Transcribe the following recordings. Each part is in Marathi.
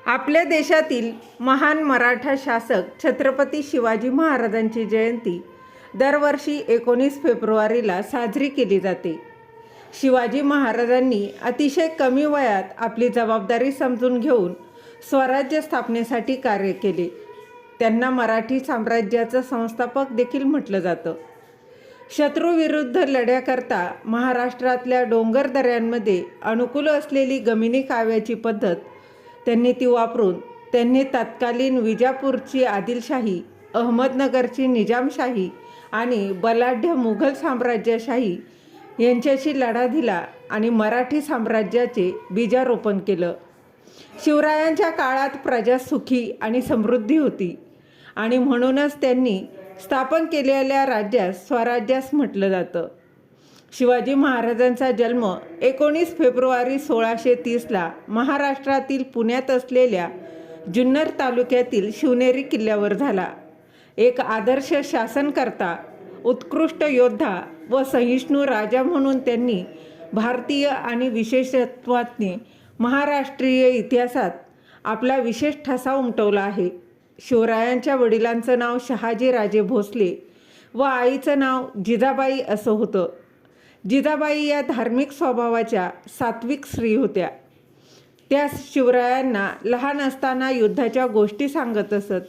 आपल्या देशातील महान मराठा शासक छत्रपती शिवाजी महाराजांची जयंती दरवर्षी 19 फेब्रुवारीला साजरी केली जाते. शिवाजी महाराजांनी अतिशय कमी वयात आपली जबाबदारी समजून घेऊन स्वराज्य स्थापनेसाठी कार्य केले. त्यांना मराठी साम्राज्याचा संस्थापक देखील म्हटलं जातं. शत्रूविरुद्ध लढ्याकरता महाराष्ट्रातल्या डोंगर दऱ्यांमध्ये अनुकूल असलेली गमिनी काव्याची पद्धत त्यांनी वापरून त्यांनी तत्कालीन विजापूरची आदिलशाही, अहमदनगरची निजामशाही आणि बलाढ्य मुघल साम्राज्यशाही यांच्याशी लढा दिला आणि मराठी साम्राज्याचे बीजारोपण केलं. शिवरायांच्या काळात प्रजा सुखी आणि समृद्धी होती आणि म्हणूनच त्यांनी स्थापन केलेल्या राज्यास स्वराज्यास म्हटलं जातं. शिवाजी महाराजांचा जन्म 19 फेब्रुवारी 1630ला महाराष्ट्रातील पुण्यात असलेल्या जुन्नर तालुक्यातील शिवनेरी किल्ल्यावर झाला. एक आदर्श शासनकर्ता, उत्कृष्ट योद्धा व सहिष्णू राजा म्हणून त्यांनी भारतीय आणि विशेषत्वाने महाराष्ट्रीय इतिहासात आपला विशेष ठसा उमटवला आहे. शिवरायांच्या वडिलांचं नाव शहाजी राजे भोसले व आईचं नाव जिजाबाई असं होतं. जिजाबाई या धार्मिक स्वभावाच्या सात्विक स्त्री होत्या. त्या शिवरायांना लहान असताना युद्धाच्या गोष्टी सांगत असत.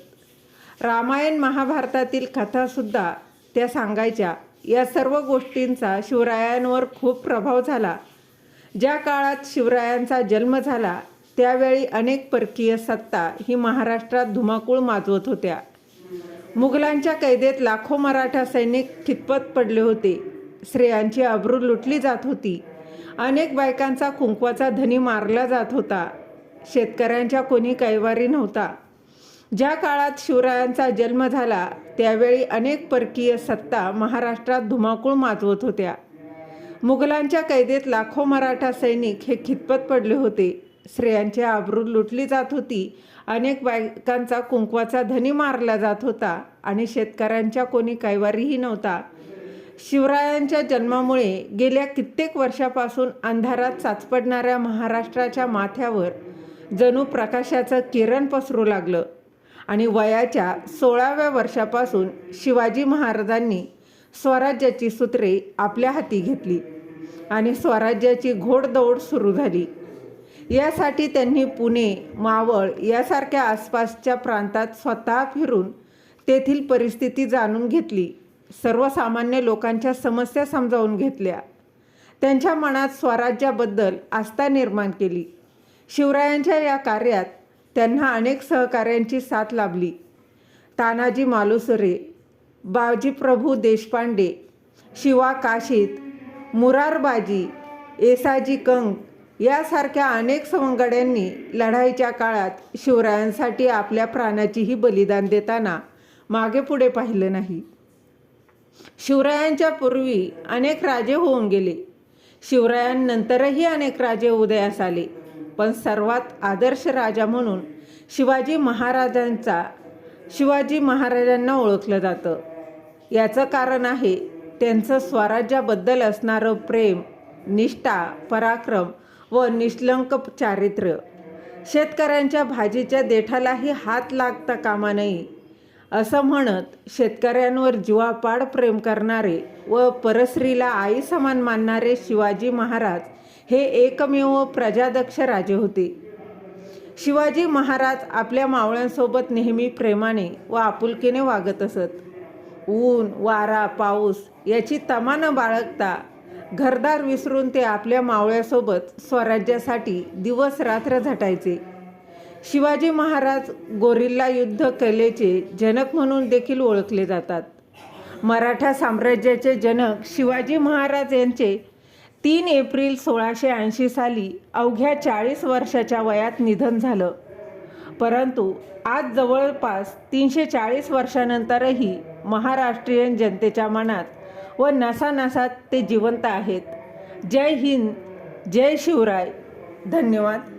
रामायण महाभारतातील कथासुद्धा त्या सांगायच्या. या सर्व गोष्टींचा शिवरायांवर खूप प्रभाव झाला. ज्या काळात शिवरायांचा जन्म झाला त्यावेळी अनेक परकीय सत्ता ही महाराष्ट्रात धुमाकूळ माजवत होत्या. मुघलांच्या कैदेत लाखो मराठा सैनिक खितपत पडले होते. स्त्रियांची अब्रू लुटली जात होती. अनेक बायकांचा कुंकवाचा धनी मारला जात होता. शेतकऱ्यांच्या कोणी कैवारी नव्हता. ज्या काळात शिवरायांचा जन्म झाला त्यावेळी अनेक परकीय सत्ता महाराष्ट्रात धुमाकूळ माजवत होत्या. मुघलांच्या कैदेत लाखो मराठा सैनिक हे खितपत पडले होते. स्त्रियांची अब्रू लुटली जात होती. अनेक बायकांचा कुंकवाचा धनी मारला जात होता आणि शेतकऱ्यांच्या कोणी कैवारीही नव्हता. शिवरायांच्या जन्मामुळे गेल्या कित्येक वर्षापासून अंधारात चाचपडणाऱ्या महाराष्ट्राच्या माथ्यावर जणू प्रकाशाचं किरण पसरू लागलं आणि वयाच्या 16व्या वर्षापासून शिवाजी महाराजांनी स्वराज्याची सूत्रे आपल्या हाती घेतली आणि स्वराज्याची घोडदौड सुरू झाली. यासाठी त्यांनी पुणे, मावळ यासारख्या आसपासच्या प्रांतात स्वतः फिरून तेथील परिस्थिती जाणून घेतली. सर्वसामान्य लोकांच्या समस्या समजावून घेतल्या. त्यांच्या मनात स्वराज्याबद्दल आस्था निर्माण केली. शिवरायांच्या या कार्यात त्यांना अनेक सहकाऱ्यांची साथ लाभली. तानाजी मालुसरे, बाजीप्रभू देशपांडे, शिवा काशीद, मुरारबाजी, येसाजी कंक यासारख्या अनेक सवंगड्यांनी लढाईच्या काळात शिवरायांसाठी आपल्या प्राणाचीही बलिदान देताना मागे पुढे पाहिलं नाही. शिवरायांच्या पूर्वी अनेक राजे होऊन गेले. शिवरायांनंतरही अनेक राजे उदयास आले. पण सर्वात आदर्श राजा म्हणून शिवाजी महाराजांना ओळखलं जातं. याचं कारण आहे त्यांचं स्वराज्याबद्दल असणारं प्रेम, निष्ठा, पराक्रम व निष्कलंक चारित्र्य. शेतकऱ्यांच्या भाजीच्या देठालाही हात लागता कामा नये असं म्हणत शेतकऱ्यांवर जीवापाड प्रेम करणारे व परस्त्रीला आई समान मानणारे शिवाजी महाराज हे एकमेव प्रजादक्ष राजे होते. शिवाजी महाराज आपल्या मावळ्यांसोबत नेहमी प्रेमाने व आपुलकीने वागत असत. ऊन, वारा, पाऊस याची तमा न बाळगता घरदार विसरून ते आपल्या मावळ्यासोबत स्वराज्यासाठी दिवस रात्र झटायचे. शिवाजी महाराज गोरिल्ला युद्ध कलेचे जनक म्हणून देखील ओळखले जातात. मराठा साम्राज्याचे जनक शिवाजी महाराज यांचे 3 एप्रिल 1680 साली अवघ्या 40 वर्षाच्या वयात निधन झालं. परंतु आज जवळपास 340 वर्षानंतरही महाराष्ट्रीयन जनतेच्या मनात व नसानसात ते जिवंत आहेत. जय हिंद, जय शिवराय. धन्यवाद.